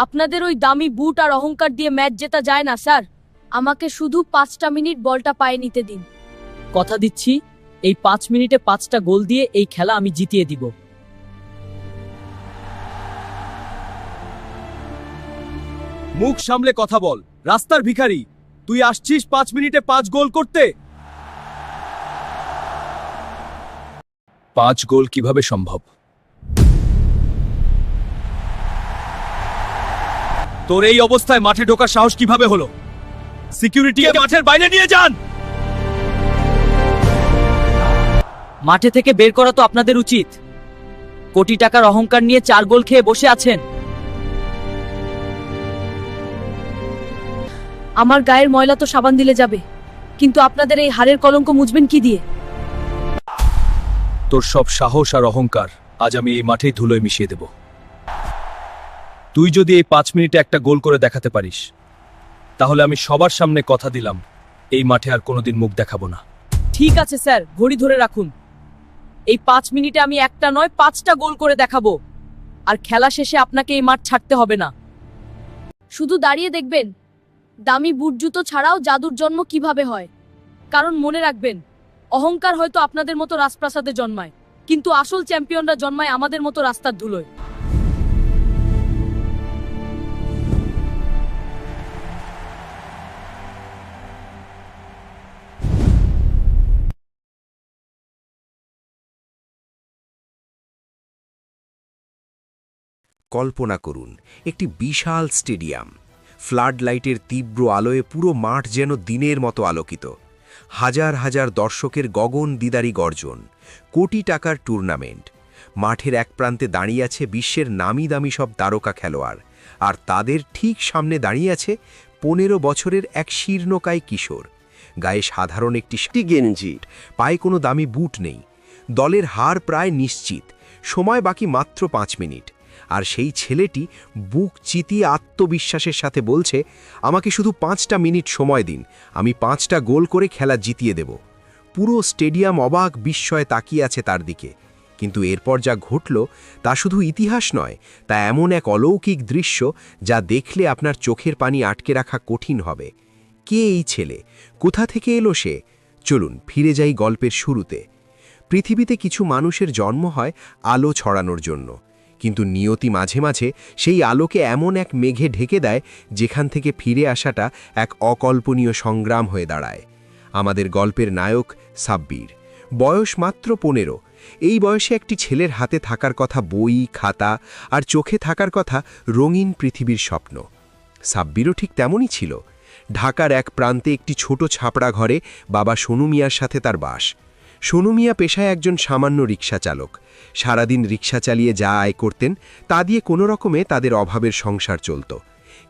আপনাদের ওই দামি বুট আর অহংকার দিয়ে ম্যাচ জেতা যায় না স্যার। আমাকে শুধু 5টা মিনিট বলটা পায়ে নিতে দিন। কথা দিচ্ছি, এই 5 মিনিটে 5টা গোল দিয়ে এই খেলা আমি জিতিয়ে দিব। মুখ সামলে কথা বল, রাস্তার ভিখারি। তুই আসছিস 5 মিনিটে 5 গোল করতে? 5 গোল কিভাবে সম্ভব? তোর এই অবস্থায় মাঠে ঢোকার সাহস কিভাবে হলো? সিকিউরিটিকে মাঠের বাইরে নিয়ে যান। মাঠে থেকে বের করা তো আপনাদের উচিত। কোটি টাকার অহংকার নিয়ে 4 গোল খেয়ে বসে আছেন। আমার গায়ের ময়লা তো সাবান দিলে যাবে, কিন্তু আপনাদের এই হারের কলঙ্ক মুছবেন কি দিয়ে? তোর সব সাহস আর অহংকার আজ আমি এই মাঠেই ধুলোয় মিশিয়ে দেব। তুই যদি এই 5 মিনিটে একটা গোল করে দেখাতে পারিস, তাহলে আমি সবার সামনে কথা দিলাম এই মাঠে আর কোনোদিন মুখ দেখাবো না। ঠিক আছে স্যার, ঘড়ি ধরে রাখুন। এই 5 মিনিটে আমি একটা নয় 5টা গোল করে দেখাবো, আর খেলা শেষে আপনাকে এই মাঠ ছাড়তে হবে না। শুধু দাঁড়িয়ে দেখবেন দামি বুট জুতো ছাড়াও জাদুর জন্ম কিভাবে হয়। কারণ মনে রাখবেন, অহংকার হয়তো আপনাদের মতো রাজপ্রাসাদে জন্মায়, কিন্তু আসল চ্যাম্পিয়নরা জন্মায় আমাদের মতো রাস্তার ধুলোয়। কল্পনা করুন একটি বিশাল স্টেডিয়াম, ফ্লাড লাইটের তীব্র আলোয় পুরো মাঠ যেন দিনের মতো আলোকিত। হাজার হাজার দর্শকের গগন দিদারি গর্জন, কোটি টাকার টুর্নামেন্ট। মাঠের এক প্রান্তে দাঁড়িয়ে আছে বিশ্বের নামি দামি সব তারকা খেলোয়াড়, আর তাদের ঠিক সামনে দাঁড়িয়ে আছে 15 বছরের এক শীর্ণকায় কিশোর। গায়ে সাধারণ একটি গেঞ্জি, পায়ে কোনো দামি বুট নেই। দলের হার প্রায় নিশ্চিত, সময় বাকি মাত্র 5 মিনিট। আর সেই ছেলেটি বুক চিতিয়ে আত্মবিশ্বাসের সাথে বলছে, আমাকে শুধু 5টা মিনিট সময় দিন, আমি 5টা গোল করে খেলা জিতিয়ে দেব। পুরো স্টেডিয়াম অবাক বিস্ময়ে তাকিয়ে আছে তার দিকে। কিন্তু এরপর যা ঘটল তা শুধু ইতিহাস নয়, তা এমন এক অলৌকিক দৃশ্য যা দেখলে আপনার চোখের পানি আটকে রাখা কঠিন হবে। কে এই ছেলে? কোথা থেকে এলো সে? চলুন ফিরে যাই গল্পের শুরুতে। পৃথিবীতে কিছু মানুষের জন্ম হয় আলো ছড়ানোর জন্য, কিন্তু নিয়তি মাঝে মাঝে সেই আলোকে এমন এক মেঘে ঢেকে দেয় যেখান থেকে ফিরে আসাটা এক অকল্পনীয় সংগ্রাম হয়ে দাঁড়ায়। আমাদের গল্পের নায়ক সাব্বির, বয়স মাত্র 15। এই বয়সে একটি ছেলের হাতে থাকার কথা বই, খাতা, আর চোখে থাকার কথা রঙিন পৃথিবীর স্বপ্ন। সাব্বিরও ঠিক তেমনই ছিল। ঢাকার এক প্রান্তে একটি ছোট ছাপড়া ঘরে বাবা সোনু মিয়ার সাথে তার বাস। সোনু মিয়া পেশায় একজন সামান্য রিক্সা চালক। সারাদিন রিক্সা চালিয়ে যা আয় করতেন তা দিয়ে কোনো রকমে তাদের অভাবের সংসার চলত।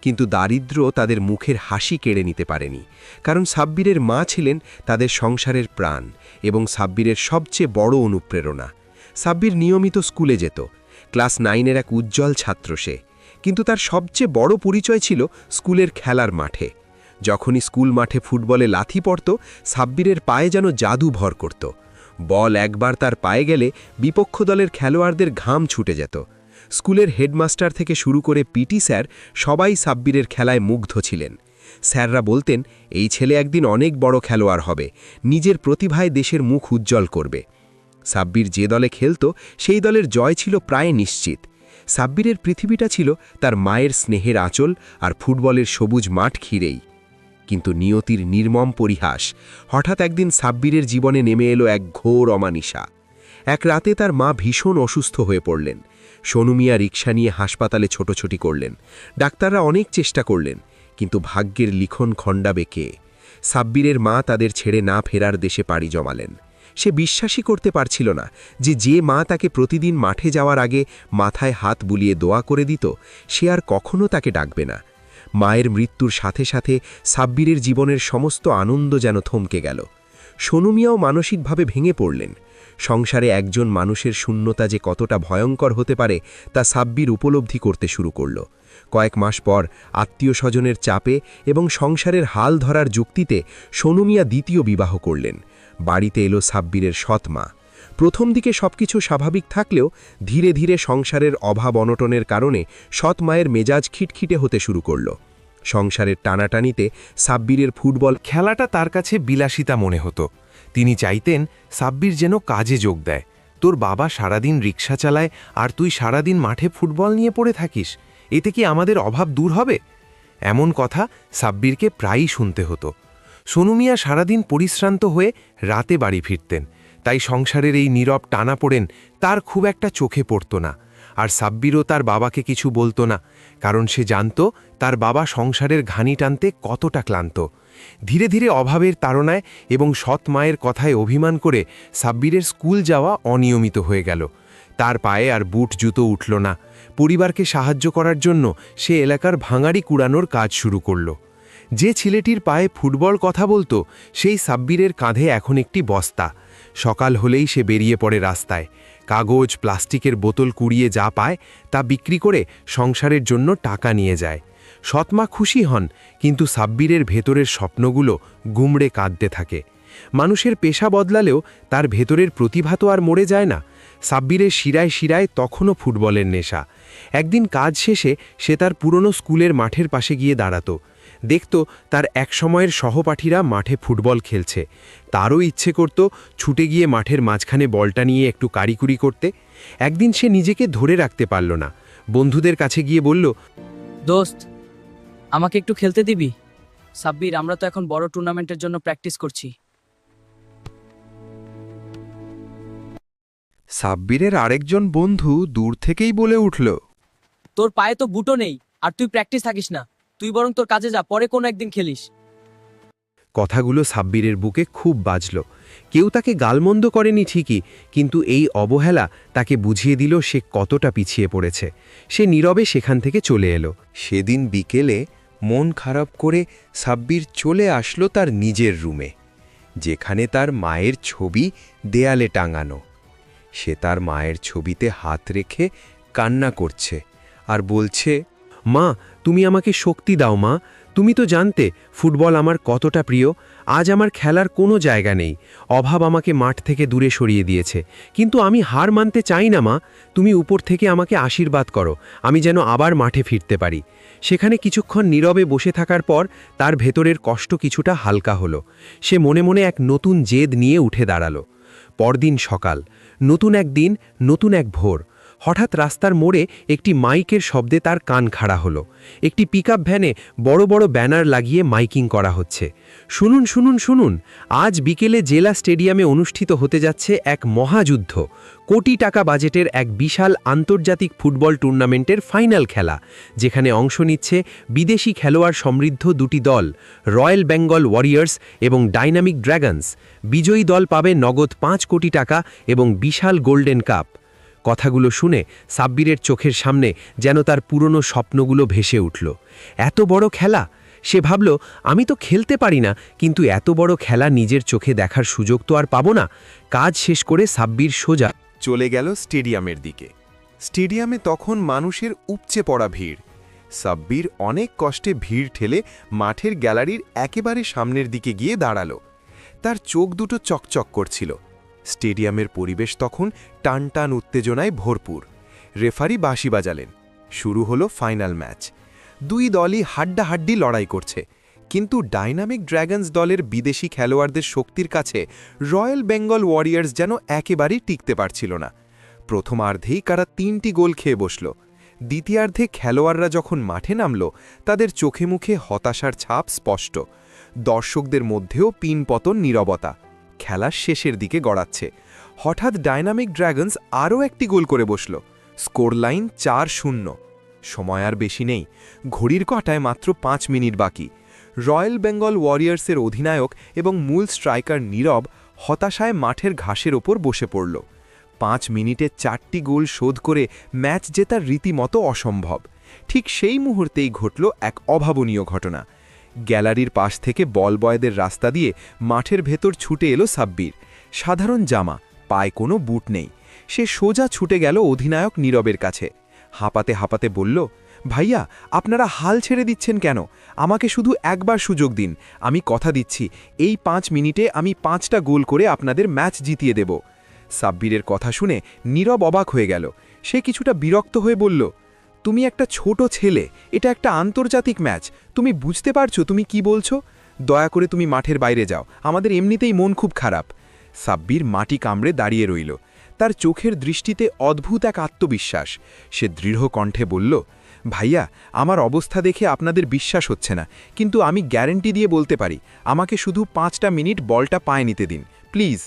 কিন্তু দারিদ্র্য তাদের মুখের হাসি কেড়ে নিতে পারেনি, কারণ সাব্বিরের মা ছিলেন তাদের সংসারের প্রাণ এবং সাব্বিরের সবচেয়ে বড় অনুপ্রেরণা। সাব্বির নিয়মিত স্কুলে যেত। ক্লাস 9-এর এক উজ্জ্বল ছাত্র সে, কিন্তু তার সবচেয়ে বড় পরিচয় ছিল স্কুলের খেলার মাঠে। যখনই স্কুল মাঠে ফুটবলে লাথি পড়ত, সাব্বিরের পায়ে যেন জাদু ভর করত। বল একবার তার পায়ে গেলে বিপক্ষ দলের খেলোয়াড়দের ঘাম ছুটে যেত। স্কুলের হেডমাস্টার থেকে শুরু করে পিটি স্যার সবাই সাব্বিরের খেলায় মুগ্ধ ছিলেন। স্যাররা বলতেন, এই ছেলে একদিন অনেক বড় খেলোয়াড় হবে, নিজের প্রতিভায় দেশের মুখ উজ্জ্বল করবে। সাব্বির যে দলে খেলত সেই দলের জয় ছিল প্রায় নিশ্চিত। সাব্বিরের পৃথিবীটা ছিল তার মায়ের স্নেহের আঁচল আর ফুটবলের সবুজ মাঠ ঘিরেই। কিন্তু নিয়তির নির্মম পরিহাস। হঠাৎ একদিন সাব্বিরের জীবনে নেমে এলো এক ঘোর অমানিসা। এক রাতে তার মা ভীষণ অসুস্থ হয়ে পড়লেন। সোনু মিয়া রিক্সা নিয়ে হাসপাতালে ছোটাছুটি করলেন। ডাক্তাররা অনেক চেষ্টা করলেন, কিন্তু ভাগ্যের লিখন খণ্ডাবে কে? সাব্বিরের মা তাদের ছেড়ে না ফেরার দেশে পাড়ি জমালেন। সে বিশ্বাসই করতে পারছিল না যে মা তাকে প্রতিদিন মাঠে যাওয়ার আগে মাথায় হাত বুলিয়ে দোয়া করে দিত, সে আর কখনো তাকে ডাকবে না। মায়ের মৃত্যুর সাথে সাথে সাব্বিরের জীবনের সমস্ত আনন্দ যেন থমকে গেল। সোনু মিয়াও মানসিকভাবে ভেঙে পড়লেন। সংসারে একজন মানুষের শূন্যতা যে কতটা ভয়ঙ্কর হতে পারে তা সাব্বির উপলব্ধি করতে শুরু করল। কয়েক মাস পর আত্মীয় স্বজনের চাপে এবং সংসারের হাল ধরার যুক্তিতে সোনু মিয়া দ্বিতীয় বিবাহ করলেন। বাড়িতে এলো সাব্বিরের সৎ মা। প্রথম দিকে সবকিছু স্বাভাবিক থাকলেও ধীরে ধীরে সংসারের অভাব অনটনের কারণে সৎ মায়ের মেজাজ খিটখিটে হতে শুরু করল। সংসারের টানাটানিতে সাব্বিরের ফুটবল খেলাটা তার কাছে বিলাসিতা মনে হতো। তিনি চাইতেন সাব্বির যেন কাজে যোগ দেয়। তোর বাবা সারাদিন রিক্সা চালায় আর তুই সারাদিন মাঠে ফুটবল নিয়ে পড়ে থাকিস, এতে কি আমাদের অভাব দূর হবে? এমন কথা সাব্বিরকে প্রায়ই শুনতে হতো। সোনু মিয়া সারাদিন পরিশ্রান্ত হয়ে রাতে বাড়ি ফিরতেন, তাই সংসারের এই নীরব টানাপোড়েন তার খুব একটা চোখে পড়ত না। আর সাব্বিরও তার বাবাকে কিছু বলতো না, কারণ সে জানত তার বাবা সংসারের ঘানি টানতে কতটা ক্লান্ত। ধীরে ধীরে অভাবের তাড়নায় এবং সৎ মায়ের কথায় অভিমান করে সাব্বিরের স্কুল যাওয়া অনিয়মিত হয়ে গেল। তার পায়ে আর বুট জুতো উঠল না। পরিবারকে সাহায্য করার জন্য সে এলাকার ভাঙাড়ি কুড়ানোর কাজ শুরু করল। যে ছেলেটির পায়ে ফুটবল কথা বলতো, সেই সাব্বিরের কাঁধে এখন একটি বস্তা। সকাল হলেই সে বেরিয়ে পড়ে রাস্তায়। কাগজ, প্লাস্টিকের বোতল কুড়িয়ে যা পায় তা বিক্রি করে সংসারের জন্য টাকা নিয়ে যায়। সৎমা খুশি হন, কিন্তু সাব্বিরের ভেতরের স্বপ্নগুলো গুমড়ে কাঁদতে থাকে। মানুষের পেশা বদলালেও তার ভেতরের প্রতিভা তো আর মরে যায় না। সাব্বিরের শিরায় শিরায় তখনও ফুটবলের নেশা। একদিন কাজ শেষে সে তার পুরনো স্কুলের মাঠের পাশে গিয়ে দাঁড়াত। দেখত তার একসময়ের সহপাঠীরা মাঠে ফুটবল খেলছে। তারও ইচ্ছে করত ছুটে গিয়ে মাঠের মাঝখানে বলটা নিয়ে একটু কারিকুরি করতে। একদিন সে নিজেকে ধরে রাখতে পারল না। বন্ধুদের কাছে গিয়ে বলল, দোস্ত, আমাকে একটু খেলতে দিবি? সাব্বির, আমরা তো এখন বড় টুর্নামেন্টের জন্য প্র্যাকটিস করছি। সাব্বিরের আরেকজন বন্ধু দূর থেকেই বলে উঠল, তোর পায়ে তো বুটও নেই, আর তুই প্র্যাকটিস থাকিস না। তুই বরং তোর কাজে যা, পরে কোনো একদিন খেলিস। কথাগুলো সাব্বিরের বুকে খুব বাজল। কেউ তাকে গালমন্দ করেনি ঠিকই, কিন্তু এই অবহেলা তাকে বুঝিয়ে দিল সে কতটা পিছিয়ে পড়েছে। সে নীরবে সেখান থেকে চলে এলো। সেদিন বিকেলে মন খারাপ করে সাব্বির চলে আসলো তার নিজের রুমে, যেখানে তার মায়ের ছবি দেয়ালে টাঙানো। সে তার মায়ের ছবিতে হাত রেখে কান্না করছে আর বলছে, মা, তুমি আমাকে শক্তি দাও মা। তুমি তো জানতে ফুটবল আমার কতটা প্রিয়। আজ আমার খেলার কোনো জায়গা নেই। অভাব আমাকে মাঠ থেকে দূরে সরিয়ে দিয়েছে, কিন্তু আমি হার মানতে চাই না মা। তুমি উপর থেকে আমাকে আশীর্বাদ করো, আমি যেন আবার মাঠে ফিরতে পারি। সেখানে কিছুক্ষণ নীরবে বসে থাকার পর তার ভেতরের কষ্ট কিছুটা হালকা হলো। সে মনে মনে এক নতুন জেদ নিয়ে উঠে দাঁড়ালো। পরদিন সকাল, নতুন এক দিন, নতুন এক ভোর। হঠাৎ রাস্তার মোড়ে একটি মাইকের শব্দে তার কান খাড়া হলো। একটি পিকআপ ভ্যানে বড় বড় ব্যানার লাগিয়ে মাইকিং করা হচ্ছে, শুনুন শুনুন শুনুন, আজ বিকেলে জেলা স্টেডিয়ামে অনুষ্ঠিত হতে যাচ্ছে এক মহাযুদ্ধ। কোটি টাকা বাজেটের এক বিশাল আন্তর্জাতিক ফুটবল টুর্নামেন্টের ফাইনাল খেলা, যেখানে অংশ নিচ্ছে বিদেশি খেলোয়াড় সমৃদ্ধ দুটি দল, রয়্যাল বেঙ্গল ওয়ারিয়ার্স এবং ডাইনামিক ড্রাগনস। বিজয়ী দল পাবে নগদ 5 কোটি টাকা এবং বিশাল গোল্ডেন কাপ। কথাগুলো শুনে সাব্বিরের চোখের সামনে যেন তার পুরনো স্বপ্নগুলো ভেসে উঠল। এত বড় খেলা! সে ভাবল, আমি তো খেলতে পারি না, কিন্তু এত বড় খেলা নিজের চোখে দেখার সুযোগ তো আর পাবো না। কাজ শেষ করে সাব্বির সোজা চলে গেল স্টেডিয়ামের দিকে। স্টেডিয়ামে তখন মানুষের উপচে পড়া ভিড়। সাব্বির অনেক কষ্টে ভিড় ঠেলে মাঠের গ্যালারির একেবারে সামনের দিকে গিয়ে দাঁড়ালো। তার চোখ দুটো চকচক করছিল। স্টেডিয়ামের পরিবেশ তখন টানটান উত্তেজনায় ভরপুর। রেফারি বাঁশি বাজালেন। শুরু হলো ফাইনাল ম্যাচ। দুই দলই হাড্ডাহাড্ডি লড়াই করছে, কিন্তু ডাইনামিক ড্রাগনস দলের বিদেশি খেলোয়াড়দের শক্তির কাছে রয়্যাল বেঙ্গল ওয়ারিয়ার্স যেন একেবারেই টিকতে পারছিল না। প্রথমার্ধেই কারা 3টি গোল খেয়ে বসল। দ্বিতীয়ার্ধে খেলোয়াড়রা যখন মাঠে নামল, তাদের চোখে মুখে হতাশার ছাপ স্পষ্ট। দর্শকদের মধ্যেও পিনপতন নীরবতা। খেলা শেষের দিকে গড়াচ্ছে। হঠাৎ ডাইনামিক ড্রাগনস আরও একটি গোল করে বসল। Score line 4-0। সময় আর বেশি নেই। ঘড়ির কাঁটায় মাত্র 5 মিনিট বাকি। রয়্যাল বেঙ্গল ওয়ারিয়ার্সের অধিনায়ক এবং মূল স্ট্রাইকার নীরব হতাশায় মাঠের ঘাসের ওপর বসে পড়ল। 5 মিনিটে 4টি গোল শোধ করে ম্যাচ জেতার রীতিমতো অসম্ভব। ঠিক সেই মুহূর্তেই ঘটল এক অভাবনীয় ঘটনা। গ্যালারির পাশ থেকে বল বয়দের রাস্তা দিয়ে মাঠের ভেতর ছুটে এলো সাব্বির। সাধারণ জামা, পায়ে কোনো বুট নেই। সে সোজা ছুটে গেল অধিনায়ক নীরবের কাছে। হাঁপাতে হাঁপাতে বলল, ভাইয়া, আপনারা হাল ছেড়ে দিচ্ছেন কেন? আমাকে শুধু একবার সুযোগ দিন। আমি কথা দিচ্ছি, এই 5 মিনিটে আমি 5টা গোল করে আপনাদের ম্যাচ জিতিয়ে দেব। সাব্বিরের কথা শুনে নীরব অবাক হয়ে গেল। সে কিছুটা বিরক্ত হয়ে বলল, তুমি একটা ছোট ছেলে, এটা একটা আন্তর্জাতিক ম্যাচ, তুমি বুঝতে পারছো তুমি কি বলছো? দয়া করে তুমি মাঠের বাইরে যাও, আমাদের এমনিতেই মন খুব খারাপ। সাব্বির মাটি কামড়ে দাঁড়িয়ে রইল। তার চোখের দৃষ্টিতে অদ্ভুত এক আত্মবিশ্বাস। সে দৃঢ় কণ্ঠে বলল, ভাইয়া, আমার অবস্থা দেখে আপনাদের বিশ্বাস হচ্ছে না, কিন্তু আমি গ্যারেন্টি দিয়ে বলতে পারি, আমাকে শুধু 5টা মিনিট বলটা পায়ে নিতে দিন প্লিজ।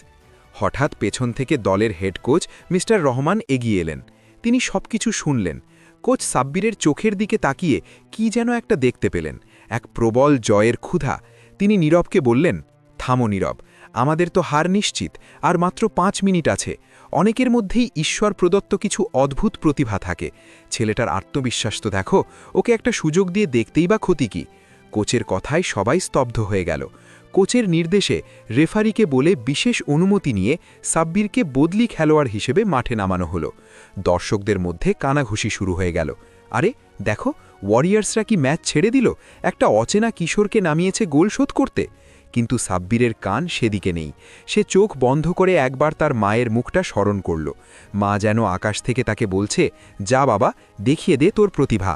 হঠাৎ পেছন থেকে দলের হেড কোচ মিস্টার রহমান এগিয়ে এলেন। তিনি সবকিছু শুনলেন। কোচ সাব্বিরের চোখের দিকে তাকিয়ে কি যেন একটা দেখতে পেলেন, এক প্রবল জয়ের ক্ষুধা। তিনি নীরবকে বললেন, থামো নীরব, আমাদের তো হার নিশ্চিত, আর মাত্র 5 মিনিট আছে। অনেকের মধ্যেই ঈশ্বর প্রদত্ত কিছু অদ্ভুত প্রতিভা থাকে। ছেলেটার আত্মবিশ্বাস তো দেখো, ওকে একটা সুযোগ দিয়ে দেখতেই বা ক্ষতি কি? কোচের কথায় সবাই স্তব্ধ হয়ে গেল। কোচের নির্দেশে রেফারিকে বলে বিশেষ অনুমতি নিয়ে সাব্বিরকে বদলি খেলোয়াড় হিসেবে মাঠে নামানো হলো। দর্শকদের মধ্যে কানাঘুষি শুরু হয়ে গেল। আরে দেখো, ওয়ারিয়ার্সরা কি ম্যাচ ছেড়ে দিল? একটা অচেনা কিশোরকে নামিয়েছে গোল শোধ করতে। কিন্তু সাব্বিরের কান সেদিকে নেই। সে চোখ বন্ধ করে একবার তার মায়ের মুখটা স্মরণ করল। মা যেন আকাশ থেকে তাকে বলছে, যা বাবা, দেখিয়ে দে তোর প্রতিভা।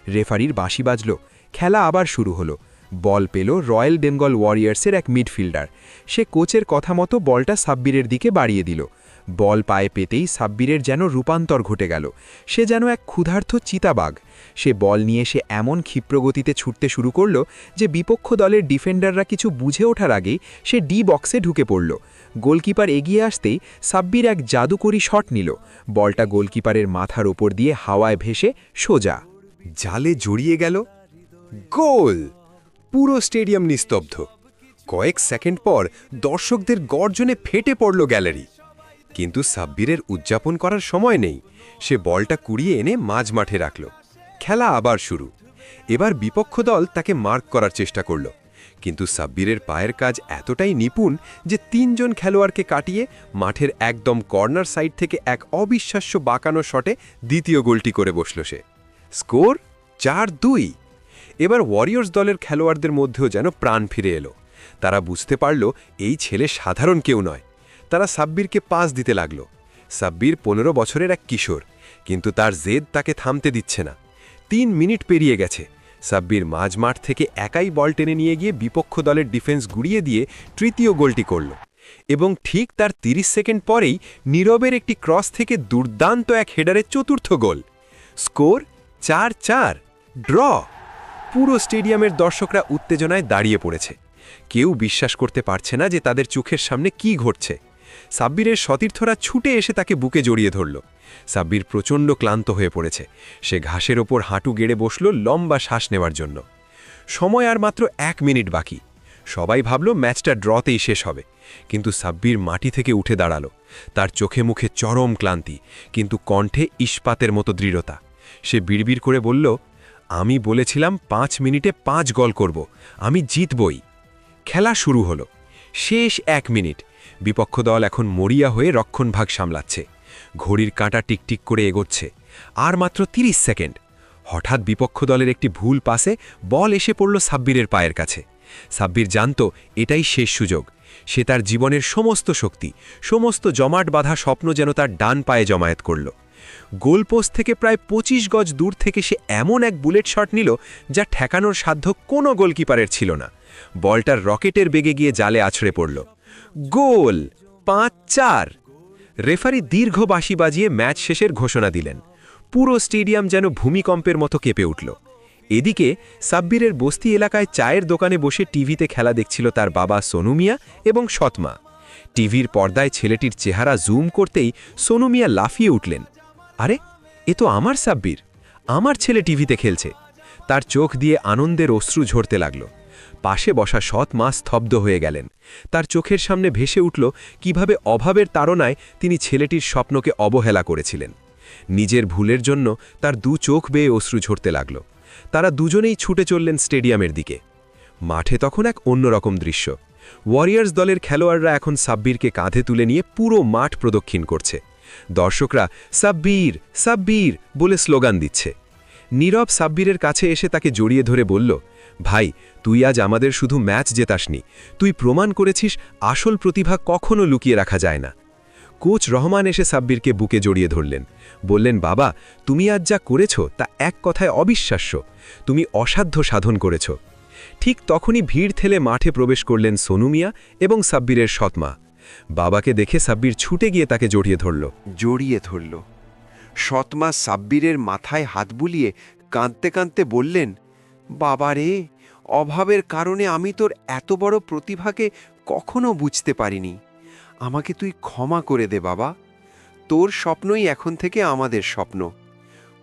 রেফারির বাঁশি বাজল। খেলা আবার শুরু হলো। বল পেল রয়্যাল বেঙ্গল ওয়ারিয়ার্সের এক মিডফিল্ডার। সে কোচের কথা মতো বলটা সাব্বিরের দিকে বাড়িয়ে দিল। বল পায়ে পেতেই সাব্বিরের যেন রূপান্তর ঘটে গেল। সে যেন এক ক্ষুধার্ত চিতাবাঘ। সে বল নিয়ে সে এমন ক্ষিপ্রগতিতে ছুটতে শুরু করল যে বিপক্ষ দলের ডিফেন্ডাররা কিছু বুঝে ওঠার আগেই সে ডি বক্সে ঢুকে পড়ল। গোলকিপার এগিয়ে আসতেই সাব্বির এক জাদুকরী শট নিল। বলটা গোলকিপারের মাথার ওপর দিয়ে হাওয়ায় ভেসে সোজা জালে জড়িয়ে গেল। গোল! পুরো স্টেডিয়াম নিস্তব্ধ। কয়েক সেকেন্ড পর দর্শকদের গর্জনে ফেটে পড়ল গ্যালারি। কিন্তু সাব্বিরের উদযাপন করার সময় নেই। সে বলটা কুড়িয়ে এনে মাঝ মাঠে রাখল। খেলা আবার শুরু। এবার বিপক্ষ দল তাকে মার্ক করার চেষ্টা করল, কিন্তু সাব্বিরের পায়ের কাজ এতটাই নিপুণ যে 3 জন খেলোয়াড়কে কাটিয়ে মাঠের একদম কর্নার সাইড থেকে এক অবিশ্বাস্য বাঁকানো শটে দ্বিতীয় গোলটি করে বসল সে। স্কোর 4-2। এবার ওয়ারিয়র্স দলের খেলোয়াড়দের মধ্যেও যেন প্রাণ ফিরে এলো। তারা বুঝতে পারল এই ছেলে সাধারণ কেউ নয়। তারা সাব্বিরকে পাস দিতে লাগল। সাব্বির 15 বছরের এক কিশোর, কিন্তু তার জেদ তাকে থামতে দিচ্ছে না। 3 মিনিট পেরিয়ে গেছে। সাব্বির মাঝমাঠ থেকে একাই বল টেনে নিয়ে গিয়ে বিপক্ষ দলের ডিফেন্স গুড়িয়ে দিয়ে তৃতীয় গোলটি করল। এবং ঠিক তার 30 সেকেন্ড পরেই নীরবের একটি ক্রস থেকে দুর্দান্ত এক হেডারের চতুর্থ গোল। Score 4-4, draw. পুরো স্টেডিয়ামের দর্শকরা উত্তেজনায় দাঁড়িয়ে পড়েছে। কেউ বিশ্বাস করতে পারছে না যে তাদের চোখের সামনে কি ঘটছে। সাব্বিরের সতীর্থরা ছুটে এসে তাকে বুকে জড়িয়ে ধরল। সাব্বির প্রচণ্ড ক্লান্ত হয়ে পড়েছে। সে ঘাসের ওপর হাঁটু গেড়ে বসল লম্বা শ্বাস নেওয়ার জন্য। সময় আর মাত্র 1 মিনিট বাকি। সবাই ভাবল ম্যাচটা ড্রতেই শেষ হবে, কিন্তু সাব্বির মাটি থেকে উঠে দাঁড়ালো। তার চোখে মুখে চরম ক্লান্তি, কিন্তু কণ্ঠে ইস্পাতের মতো দৃঢ়তা। সে বিড়বিড় করে বলল, আমি বলেছিলাম 5 মিনিটে 5 গোল করব, আমি জিতবই। খেলা শুরু হলো। শেষ 1 মিনিট। বিপক্ষ দল এখন মরিয়া হয়ে রক্ষণভাগ সামলাচ্ছে। ঘড়ির কাঁটা টিকটিক করে এগোচ্ছে। আর মাত্র 30 সেকেন্ড। হঠাৎ বিপক্ষ দলের একটি ভুল পাসে বল এসে পড়ল সাব্বিরের পায়ের কাছে। সাব্বির জানত এটাই শেষ সুযোগ। সে তার জীবনের সমস্ত শক্তি, সমস্ত জমাট বাঁধা স্বপ্ন যেন তার ডান পায়ে জমায়েত করল। গোলপোস্ট থেকে প্রায় 25 গজ দূর থেকে সে এমন এক বুলেট শট নিল যা ঠেকানোর সাধ্য কোনো গোলকিপারের ছিল না। বলটার রকেটের বেগে গিয়ে জালে আছড়ে পড়ল। গোল! 5-4। রেফারি দীর্ঘ বাঁশি বাজিয়ে ম্যাচ শেষের ঘোষণা দিলেন। পুরো স্টেডিয়াম যেন ভূমিকম্পের মতো কেঁপে উঠল। এদিকে সাব্বিরের বস্তি এলাকায় চায়ের দোকানে বসে টিভিতে খেলা দেখছিল তার বাবা সোনু মিয়া এবং সৎমা। টিভির পর্দায় ছেলেটির চেহারা জুম করতেই সোনু মিয়া লাফিয়ে উঠলেন। আরে, এ তো আমার সাব্বির, আমার ছেলে টিভিতে খেলছে। তার চোখ দিয়ে আনন্দের অশ্রু ঝরতে লাগল। পাশে বসা সৎ মা স্তব্ধ হয়ে গেলেন। তার চোখের সামনে ভেসে উঠল কিভাবে অভাবের তাড়নায় তিনি ছেলেটির স্বপ্নকে অবহেলা করেছিলেন। নিজের ভুলের জন্য তার 2 চোখ বেয়ে অশ্রু ঝরতে লাগল। তারা দুজনেই ছুটে চললেন স্টেডিয়ামের দিকে। মাঠে তখন এক অন্যরকম দৃশ্য। ওয়ারিয়ার্স দলের খেলোয়াড়রা এখন সাব্বিরকে কাঁধে তুলে নিয়ে পুরো মাঠ প্রদক্ষিণ করছে। দর্শকরা সাব্বির সাব্বির বলে স্লোগান দিচ্ছে। নীরব সাব্বিরের কাছে এসে তাকে জড়িয়ে ধরে বলল, ভাই, তুই আজ আমাদের শুধু ম্যাচ জেতাসনি, তুই প্রমাণ করেছিস আসল প্রতিভা কখনো লুকিয়ে রাখা যায় না। কোচ রহমান এসে সাব্বিরকে বুকে জড়িয়ে ধরলেন, বললেন, বাবা, তুমি আজ যা করেছ তা এক কথায় অবিশ্বাস্য, তুমি অসাধ্য সাধন করেছ। ঠিক তখনই ভিড় ঠেলে মাঠে প্রবেশ করলেন সোনু মিয়া এবং সাব্বিরের সৎমা। বাবাকে দেখে সাব্বির ছুটে গিয়ে তাকে জড়িয়ে ধরল। সৎমা সাব্বিরের মাথায় হাত বুলিয়ে কাঁদতে কাঁদতে বললেন, বাবা রে, অভাবের কারণে আমি তোর এত বড় প্রতিভাকে কখনো বুঝতে পারিনি। আমাকে তুই ক্ষমা করে দে বাবা, তোর স্বপ্নই এখন থেকে আমাদের স্বপ্ন।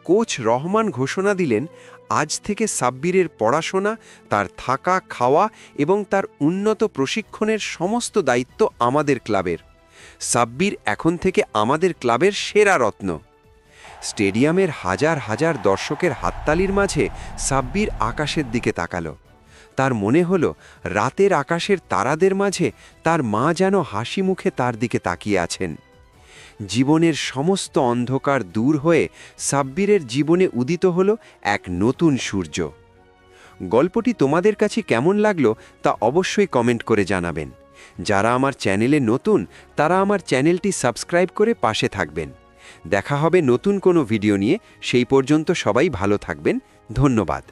কোচ রহমান ঘোষণা দিলেন, আজ থেকে সাব্বিরের পড়াশোনা, তার থাকা খাওয়া এবং তার উন্নত প্রশিক্ষণের সমস্ত দায়িত্ব আমাদের ক্লাবের। সাব্বির এখন থেকে আমাদের ক্লাবের সেরা রত্ন। স্টেডিয়ামের হাজার হাজার দর্শকের হাততালির মাঝে সাব্বির আকাশের দিকে তাকালো। তার মনে হলো রাতের আকাশের তারাদের মাঝে তার মা যেন হাসি মুখে তার দিকে তাকিয়ে আছেন। জীবনের সমস্ত অন্ধকার দূর হয়ে সাব্বিরের জীবনে উদিত হলো এক নতুন সূর্য। গল্পটি তোমাদের কাছে কেমন লাগলো তা অবশ্যই কমেন্ট করে জানাবেন। যারা আমার চ্যানেলে নতুন তারা আমার চ্যানেলটি সাবস্ক্রাইব করে পাশে থাকবেন। দেখা হবে নতুন কোনো ভিডিও নিয়ে, সেই পর্যন্ত সবাই ভালো থাকবেন। ধন্যবাদ।